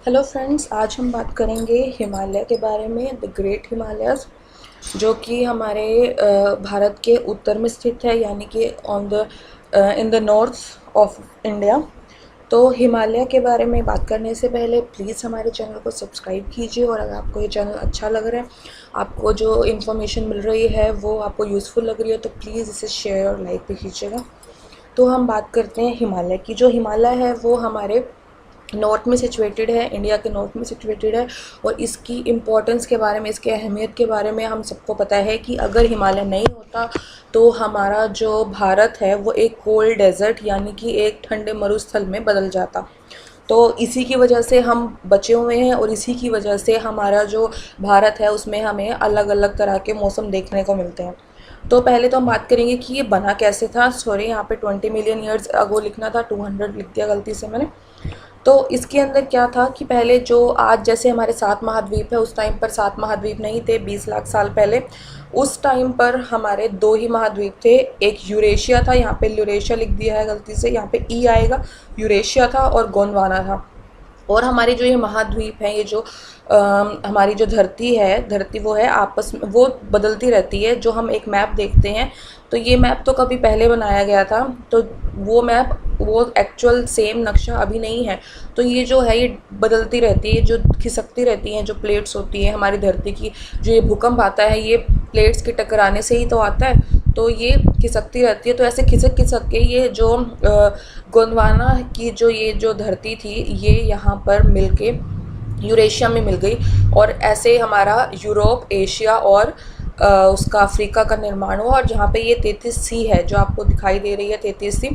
Hello friends, आज हम बात करेंगे हिमालय के बारे में, द ग्रेट हिमालयस, जो कि हमारे भारत के उत्तर में स्थित है, यानी कि on the in the north of India. तो हिमालय के बारे में बात करने से पहले प्लीज़ हमारे चैनल को सब्सक्राइब कीजिए, और अगर आपको ये चैनल अच्छा लग रहा है, आपको जो इन्फॉर्मेशन मिल रही है वो आपको यूज़फुल लग रही है, तो प्लीज़ इसे शेयर और लाइक भी कीजिएगा। तो हम बात करते हैं हिमालय की। जो हिमालय है वो हमारे नॉर्थ में सिचुएटेड है, इंडिया के नॉर्थ में सिचुएटेड है। और इसकी इम्पोर्टेंस के बारे में, इसके अहमियत के बारे में हम सबको पता है कि अगर हिमालय नहीं होता तो हमारा जो भारत है वो एक कोल्ड डेजर्ट यानी कि एक ठंडे मरुस्थल में बदल जाता। तो इसी की वजह से हम बचे हुए हैं, और इसी की वजह से हमारा जो भारत है उसमें हमें अलग अलग तरह के मौसम देखने को मिलते हैं। तो पहले तो हम बात करेंगे कि ये बना कैसे था। सॉरी, यहाँ पे 20 मिलियन ईयर्स अगो लिखना था, 200 लिख दिया गलती से मैंने। तो इसके अंदर क्या था कि पहले जो आज जैसे हमारे 7 महाद्वीप है, उस टाइम पर 7 महाद्वीप नहीं थे। 20 लाख साल पहले उस टाइम पर हमारे 2 ही महाद्वीप थे। एक यूरेशिया था, यहाँ पे यूरेशिया लिख दिया है गलती से, यहाँ पे ई आएगा। यूरेशिया था और गोंडवाना था। और हमारी जो ये महाद्वीप हैं, ये जो हमारी जो धरती है, धरती वो है आपस में वो बदलती रहती है। जो हम एक मैप देखते हैं, तो ये मैप तो कभी पहले बनाया गया था, तो वो मैप वो एक्चुअल सेम नक्शा अभी नहीं है। तो ये जो है ये बदलती रहती है, जो खिसकती रहती हैं, जो प्लेट्स होती हैं हमारी धरती की। जो ये भूकंप आता है ये प्लेट्स के टकराने से ही तो आता है, तो ये खिसकती रहती है। तो ऐसे खिसक खिसक के ये जो गोंडवाना की ये जो धरती थी, ये यहाँ पर मिलके यूरेशिया में मिल गई। और ऐसे हमारा यूरोप, एशिया और उसका अफ्रीका का निर्माण हुआ। और जहाँ पे ये 33 सी है, जो आपको दिखाई दे रही है 33 सी,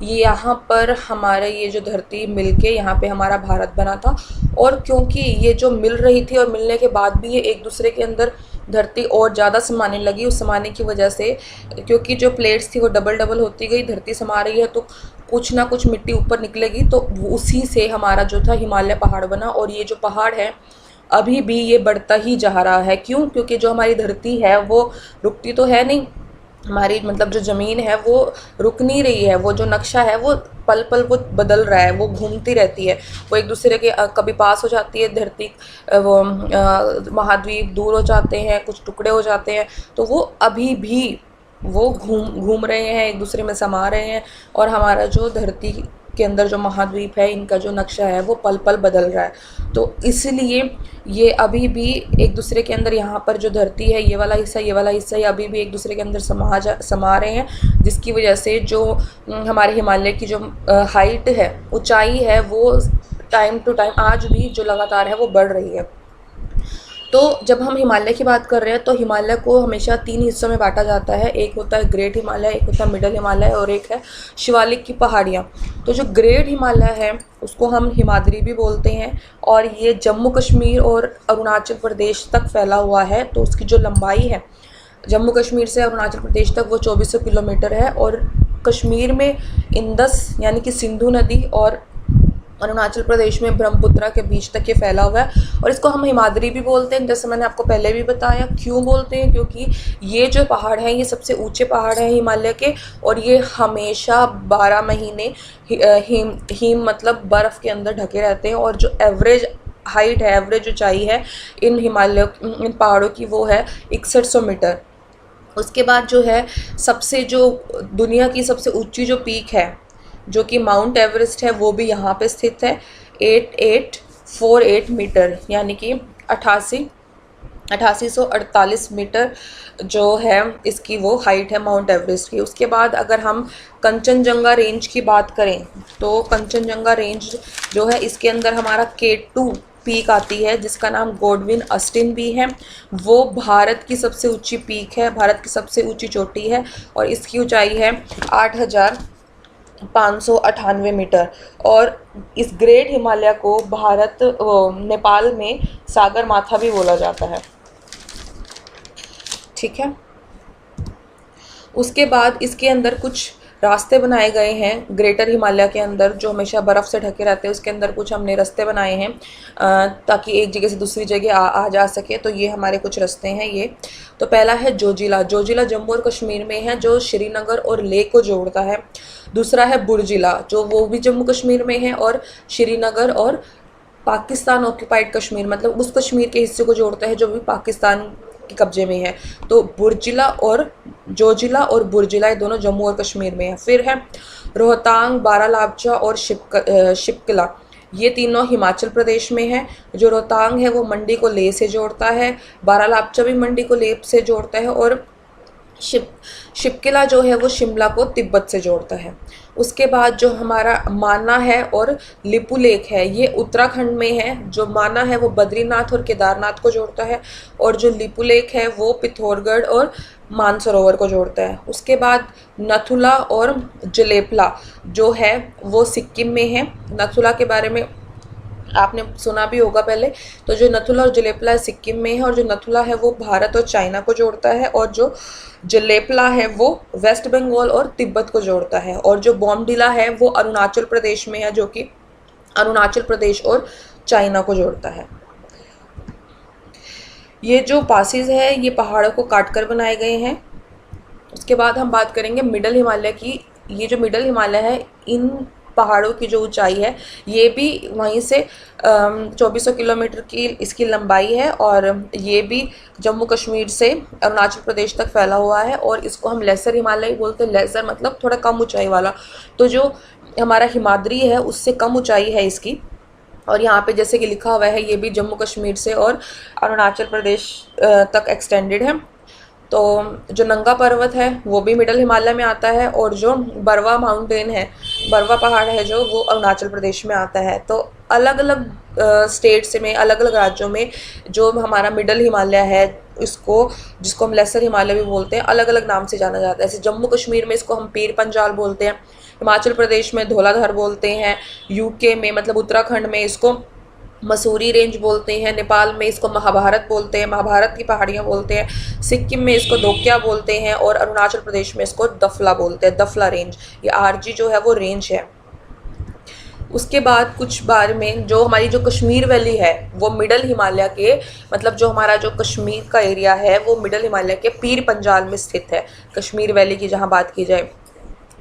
ये यहाँ पर हमारा ये जो धरती मिलके यहाँ पे हमारा भारत बना था। और क्योंकि ये जो मिल रही थी और मिलने के बाद भी ये एक दूसरे के अंदर धरती और ज़्यादा समाने लगी, उस समाने की वजह से, क्योंकि जो प्लेट्स थी वो डबल डबल होती गई, धरती समा रही है, तो कुछ ना कुछ मिट्टी ऊपर निकलेगी। तो उसी से हमारा जो था हिमालय पहाड़ बना। और ये जो पहाड़ है अभी भी ये बढ़ता ही जा रहा है। क्यों? क्योंकि जो हमारी धरती है वो रुकती तो है नहीं, हमारी मतलब जो ज़मीन है वो रुक नहीं रही है। वो जो नक्शा है वो पल पल वो बदल रहा है, वो घूमती रहती है, वो एक दूसरे के कभी पास हो जाती है धरती, वो महाद्वीप दूर हो जाते हैं, कुछ टुकड़े हो जाते हैं। तो वो अभी भी वो घूम रहे हैं, एक दूसरे में समा रहे हैं। और हमारा जो धरती के अंदर जो महाद्वीप है, इनका जो नक्शा है वो पल पल बदल रहा है। तो इसलिए ये अभी भी एक दूसरे के अंदर, यहाँ पर जो धरती है, ये वाला हिस्सा, ये वाला हिस्सा, ये अभी भी एक दूसरे के अंदर समा रहे हैं। जिसकी वजह से जो हमारे हिमालय की जो हाइट है, ऊंचाई है, वो टाइम टू टाइम आज भी जो लगातार है वो बढ़ रही है। तो जब हम हिमालय की बात कर रहे हैं, तो हिमालय को हमेशा 3 हिस्सों में बांटा जाता है। एक होता है ग्रेट हिमालय, एक होता है मिडल हिमालय, और एक है शिवालिक की पहाड़ियाँ। तो जो ग्रेट हिमालय है उसको हम हिमाद्री भी बोलते हैं, और ये जम्मू कश्मीर और अरुणाचल प्रदेश तक फैला हुआ है। तो उसकी जो लंबाई है जम्मू कश्मीर से अरुणाचल प्रदेश तक वो 2400 किलोमीटर है। और कश्मीर में इंदस यानी कि सिंधु नदी, और अरुणाचल प्रदेश में ब्रह्मपुत्रा के बीच तक ये फैला हुआ है। और इसको हम हिमाद्री भी बोलते हैं, जैसे मैंने आपको पहले भी बताया। क्यों बोलते हैं? क्योंकि ये जो पहाड़ हैं ये सबसे ऊंचे पहाड़ हैं हिमालय के, और ये हमेशा 12 महीने हिम मतलब बर्फ़ के अंदर ढके रहते हैं। और जो एवरेज हाइट है, एवरेज ऊंचाई है इन पहाड़ों की, वो है 6100 मीटर। उसके बाद जो है सबसे जो दुनिया की सबसे ऊंची जो पीक है, जो कि माउंट एवरेस्ट है, वो भी यहाँ पे स्थित है। 8848 मीटर यानी कि 8848 मीटर जो है इसकी वो हाइट है माउंट एवरेस्ट की। उसके बाद अगर हम कंचनजंगा रेंज की बात करें, तो कंचनजंगा रेंज जो है इसके अंदर हमारा K2 पीक आती है, जिसका नाम गॉडविन अस्टिन भी है। वो भारत की सबसे ऊंची पीक है, भारत की सबसे ऊंची चोटी है, और इसकी ऊंचाई है 8598 मीटर। और इस ग्रेट हिमालय को नेपाल में सागर माथा भी बोला जाता है। ठीक है। उसके बाद इसके अंदर कुछ रास्ते बनाए गए हैं ग्रेटर हिमालय के अंदर, जो हमेशा बर्फ़ से ढके रहते हैं। उसके अंदर कुछ हमने रास्ते बनाए हैं ताकि एक जगह से दूसरी जगह आ जा सके। तो ये हमारे कुछ रास्ते हैं ये। तो पहला है जोजिला। जोजिला जम्मू और कश्मीर में है, जो श्रीनगर और लेह को जोड़ता है। दूसरा है बुर्जिला, जो वो भी जम्मू कश्मीर में है, और श्रीनगर और पाकिस्तान ऑक्यूपाइड कश्मीर मतलब उस कश्मीर के हिस्से को जोड़ता है जो भी पाकिस्तान के कब्जे में है। तो बुर्जिला और जोजिला और बुर्जिला ये दोनों जम्मू और कश्मीर में है। फिर है रोहतांग, बारालाबचा और शिपकला, ये तीनों हिमाचल प्रदेश में है। जो रोहतांग है वो मंडी को लेह से जोड़ता है, बारालाबचा भी मंडी को लेह से जोड़ता है, और शिपकिला जो है वो शिमला को तिब्बत से जोड़ता है। उसके बाद जो हमारा माना है और लिपुलेख है ये उत्तराखंड में है। जो माना है वो बद्रीनाथ और केदारनाथ को जोड़ता है, और जो लिपुलेख है वो पिथौरागढ़ और मानसरोवर को जोड़ता है। उसके बाद नथुला और जलेपला जो है वो सिक्किम में है। नथुला के बारे में आपने सुना भी होगा पहले। तो जो नथुला और जलेपला है सिक्किम में है, और जो नथुला है वो भारत और चाइना को जोड़ता है, और जो जलेपला है वो वेस्ट बंगाल और तिब्बत को जोड़ता है, और जो बॉमडिला है वो अरुणाचल प्रदेश में है, जो कि अरुणाचल प्रदेश और चाइना को जोड़ता है। ये जो पासेस है ये पहाड़ों को काट कर बनाए गए हैं। उसके बाद हम बात करेंगे मिडल हिमालय की। ये जो मिडल हिमालय है इन पहाड़ों की जो ऊंचाई है ये भी वहीं से 2400 किलोमीटर की इसकी लंबाई है, और ये भी जम्मू कश्मीर से अरुणाचल प्रदेश तक फैला हुआ है, और इसको हम लेसर हिमालय बोलते हैं। लेसर मतलब थोड़ा कम ऊंचाई वाला। तो जो हमारा हिमाद्री है उससे कम ऊंचाई है इसकी, और यहाँ पे जैसे कि लिखा हुआ है ये भी जम्मू कश्मीर से और अरुणाचल प्रदेश तक एक्सटेंडेड है। तो जो नंगा पर्वत है वो भी मिडल हिमालय में आता है, और जो बरवा माउंटेन है, बरवा पहाड़ है जो वो अरुणाचल प्रदेश में आता है। तो अलग अलग स्टेट्स में, अलग अलग राज्यों में जो हमारा मिडल हिमालय है इसको, जिसको हम लेसर हिमालय भी बोलते हैं, अलग अलग नाम से जाना जाता है। जैसे जम्मू कश्मीर में इसको हम पीर पंजाल बोलते हैं, हिमाचल प्रदेश में धौलाधार बोलते हैं, यूके में मतलब उत्तराखंड में इसको मसूरी रेंज बोलते हैं, नेपाल में इसको महाभारत बोलते हैं, महाभारत की पहाड़ियाँ बोलते हैं, सिक्किम में इसको दोक्या बोलते हैं, और अरुणाचल प्रदेश में इसको दफला बोलते हैं, दफला रेंज। ये आरजी जो है वो रेंज है। उसके बाद कुछ बार में जो हमारी जो कश्मीर वैली है वो मिडल हिमालय के मतलब जो हमारा जो कश्मीर का एरिया है वो मिडल हिमालय के पीर पंजाल में स्थित है। कश्मीर वैली की जहाँ बात की जाए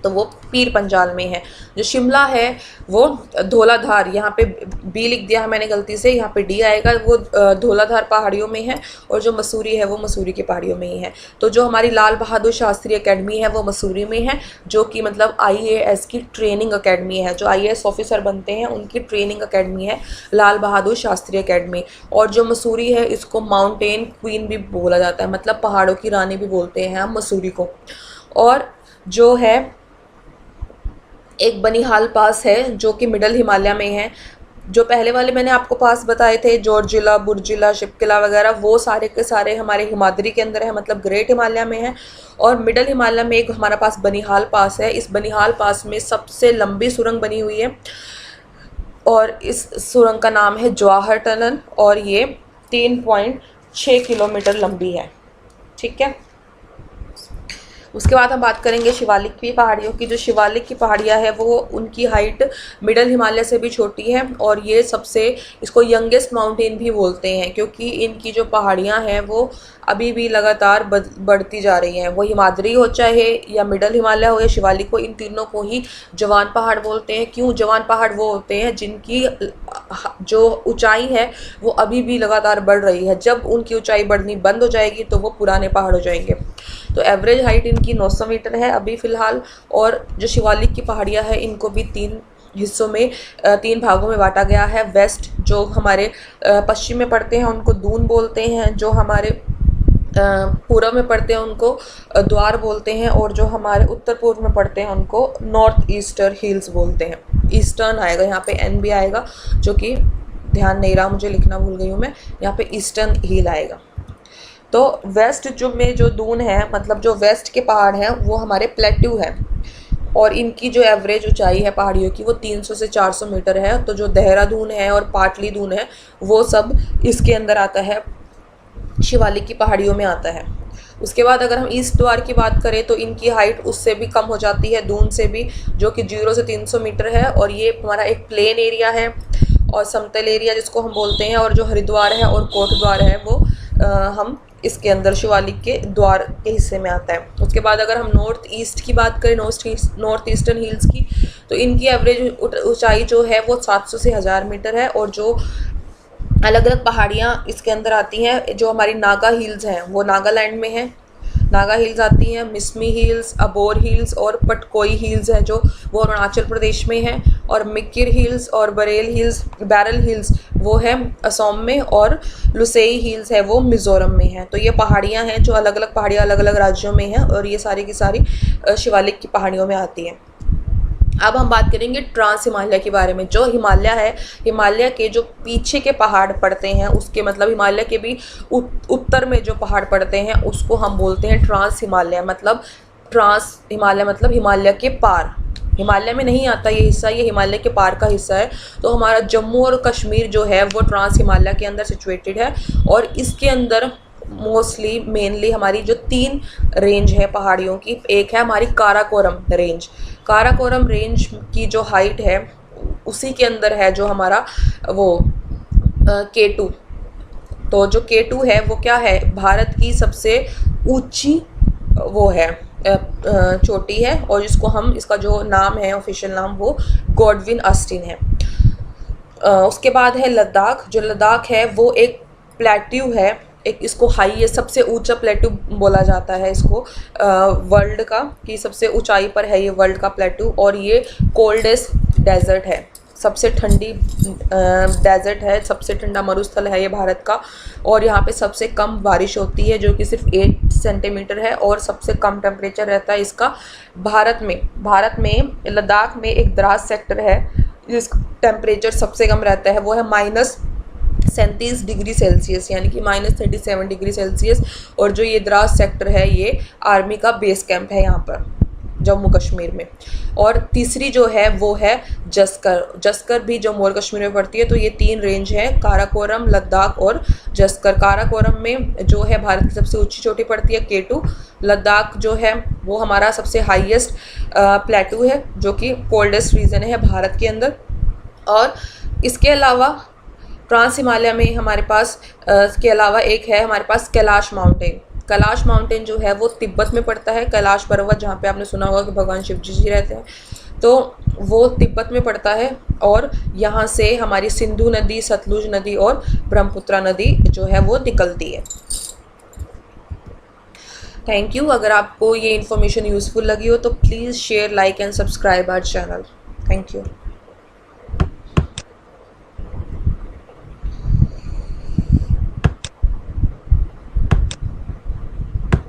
तो वो पीर पंजाल में है। जो शिमला है वो धौलाधार, यहाँ पे बी लिख दिया है मैंने गलती से, यहाँ पे डी आएगा, वो धौलाधार पहाड़ियों में है, और जो मसूरी है वो मसूरी की पहाड़ियों में ही है। तो जो हमारी लाल बहादुर शास्त्री एकेडमी है वो मसूरी में है, जो कि मतलब IAS की ट्रेनिंग एकेडमी है। जो IAS ऑफिसर बनते हैं उनकी ट्रेनिंग एकेडमी है लाल बहादुर शास्त्री एकेडमी। और जो मसूरी है इसको माउंटेन क्वीन भी बोला जाता है, मतलब पहाड़ों की रानी भी बोलते हैं हम मसूरी को। और जो है एक बनिहाल पास है जो कि मिडल हिमालय में है। जो पहले वाले मैंने आपको पास बताए थे जोरजिला, बुर्जिला, शिपकिला वगैरह, वो सारे के सारे हमारे हिमाद्री के अंदर है, मतलब ग्रेट हिमालय में है। और मिडल हिमालय में एक हमारा पास बनिहाल पास है। इस बनिहाल पास में सबसे लंबी सुरंग बनी हुई है, और इस सुरंग का नाम है जवाहर टनल, और ये 3.6 किलोमीटर लंबी है। ठीक है। उसके बाद हम बात करेंगे शिवालिक की पहाड़ियों की। जो शिवालिक की पहाड़ियाँ है वो उनकी हाइट मिडल हिमालय से भी छोटी है, और ये सबसे इसको यंगेस्ट माउंटेन भी बोलते हैं, क्योंकि इनकी जो पहाड़ियाँ हैं वो अभी भी लगातार बढ़ती जा रही हैं। वो हिमाद्री हो चाहे या मिडल हिमालय हो या शिवालिक हो, इन तीनों को ही जवान पहाड़ बोलते हैं। क्यों? जवान पहाड़ वो होते हैं जिनकी जो ऊंचाई है वो अभी भी लगातार बढ़ रही है। जब उनकी ऊंचाई बढ़नी बंद हो जाएगी तो वो पुराने पहाड़ हो जाएंगे। तो एवरेज हाइट इनकी 900 मीटर है अभी फ़िलहाल। और जो शिवालिक की पहाड़ियाँ हैं इनको भी 3 हिस्सों में 3 भागों में बांटा गया है। वेस्ट जो हमारे पश्चिम में पड़ते हैं उनको दून बोलते हैं, जो हमारे पूर्व में पड़ते हैं उनको द्वार बोलते हैं, और जो हमारे उत्तर पूर्व में पड़ते हैं उनको नॉर्थ ईस्टर्न हिल्स बोलते हैं। ईस्टर्न आएगा, यहाँ पे एन भी आएगा, जो कि ध्यान नहीं रहा, मुझे लिखना भूल गई हूँ मैं, यहाँ पे ईस्टर्न हिल आएगा। तो वेस्ट जो में जो दून है, मतलब जो वेस्ट के पहाड़ हैं वो हमारे प्लेट्यू है, और इनकी जो एवरेज ऊंचाई है पहाड़ियों की वो 300 से 400 मीटर है। तो जो देहरादून है और पाटली दून है वो सब इसके अंदर आता है, शिवालिक की पहाड़ियों में आता है। उसके बाद अगर हम ईस्ट द्वार की बात करें तो इनकी हाइट उससे भी कम हो जाती है, दून से भी, जो कि 0 से 300 मीटर है, और ये हमारा एक प्लेन एरिया है और समतल एरिया जिसको हम बोलते हैं। और जो हरिद्वार है और कोट द्वार है वो हम इसके अंदर शिवालिक के द्वार के हिस्से में आता है। उसके बाद अगर हम नॉर्थ ईस्ट की बात करें, नॉर्थ ईस्टर्न हिल्स की, तो इनकी एवरेज ऊंचाई जो है वो 700 से 1000 मीटर है। और जो अलग अलग पहाड़ियाँ इसके अंदर आती हैं, जो हमारी नागा हिल्स हैं वो नागालैंड में है, नागा हिल्स आती हैं, मिसमी हिल्स, अबोर हिल्स और पटकोई हिल्स है जो वो अरुणाचल प्रदेश में है, और मिकिर हिल्स और बैरल हिल्स वो है असम में, और लुसेई हिल्स है वो मिज़ोरम में है। तो ये पहाड़ियाँ हैं जो अलग अलग पहाड़ियाँ अलग अलग राज्यों में हैं, और ये सारी की सारी शिवालिक की पहाड़ियों में आती हैं। अब हम बात करेंगे ट्रांस हिमालय के बारे में। जो हिमालय है, हिमालय के जो पीछे के पहाड़ पड़ते हैं उसके मतलब हिमालय के भी उत्तर में जो पहाड़ पड़ते हैं उसको हम बोलते हैं ट्रांस हिमालय। मतलब ट्रांस हिमालय मतलब हिमालय के पार, हिमालय में नहीं आता ये हिस्सा, ये हिमालय के पार का हिस्सा है। तो हमारा जम्मू और कश्मीर जो है वो ट्रांस हिमालय के अंदर सिचुएटेड है, और इसके अंदर मोस्टली मेनली हमारी जो 3 रेंज है पहाड़ियों की, एक है हमारी काराकोरम रेंज। काराकोरम रेंज की जो हाइट है उसी के अंदर है जो हमारा वो K2। तो जो K2 है वो क्या है, भारत की सबसे ऊंची वो है चोटी है, और इसका जो नाम है ऑफिशियल नाम वो गॉडविन ऑस्टिन है। उसके बाद है लद्दाख। जो लद्दाख है वो एक प्लेट्यू है, एक इसको हाईएस्ट सबसे ऊंचा प्लेट्यू बोला जाता है इसको वर्ल्ड का, कि सबसे ऊंचाई पर है ये वर्ल्ड का प्लेट्यू। और ये कोल्डेस्ट डेजर्ट है, सबसे ठंडी डेजर्ट है, सबसे ठंडा मरुस्थल है ये भारत का। और यहाँ पे सबसे कम बारिश होती है जो कि सिर्फ 8 सेंटीमीटर है, और सबसे कम टेम्परेचर रहता है इसका भारत में लद्दाख में एक द्रास सेक्टर है जिसका टेम्परेचर सबसे कम रहता है, वो है -37 डिग्री सेल्सियस, यानी कि -37 डिग्री सेल्सियस। और जो ये द्रास सेक्टर है ये आर्मी का बेस कैंप है यहाँ पर जम्मू कश्मीर में। और तीसरी जो है वो है जस्कर भी जम्मू और कश्मीर में पड़ती है। तो ये 3 रेंज है, काराकोरम, लद्दाख और जस्कर। काराकोरम में जो है भारत की सबसे ऊंची चोटी पड़ती है K2। लद्दाख जो है वो हमारा सबसे हाईएस्ट प्लेटू है जो कि कोल्डेस्ट रीजन है भारत के अंदर। और इसके अलावा ट्रांस हिमालय में हमारे पास के अलावा एक है हमारे पास कैलाश माउंटेन। कैलाश माउंटेन जो है वो तिब्बत में पड़ता है। कैलाश पर्वत जहाँ पे आपने सुना होगा कि भगवान शिव जी रहते हैं, तो वो तिब्बत में पड़ता है। और यहाँ से हमारी सिंधु नदी, सतलुज नदी और ब्रह्मपुत्रा नदी जो है वो निकलती है। Thank you. अगर आपको ये इन्फॉर्मेशन यूज़फुल लगी हो तो please share, like and subscribe our channel. Thank you.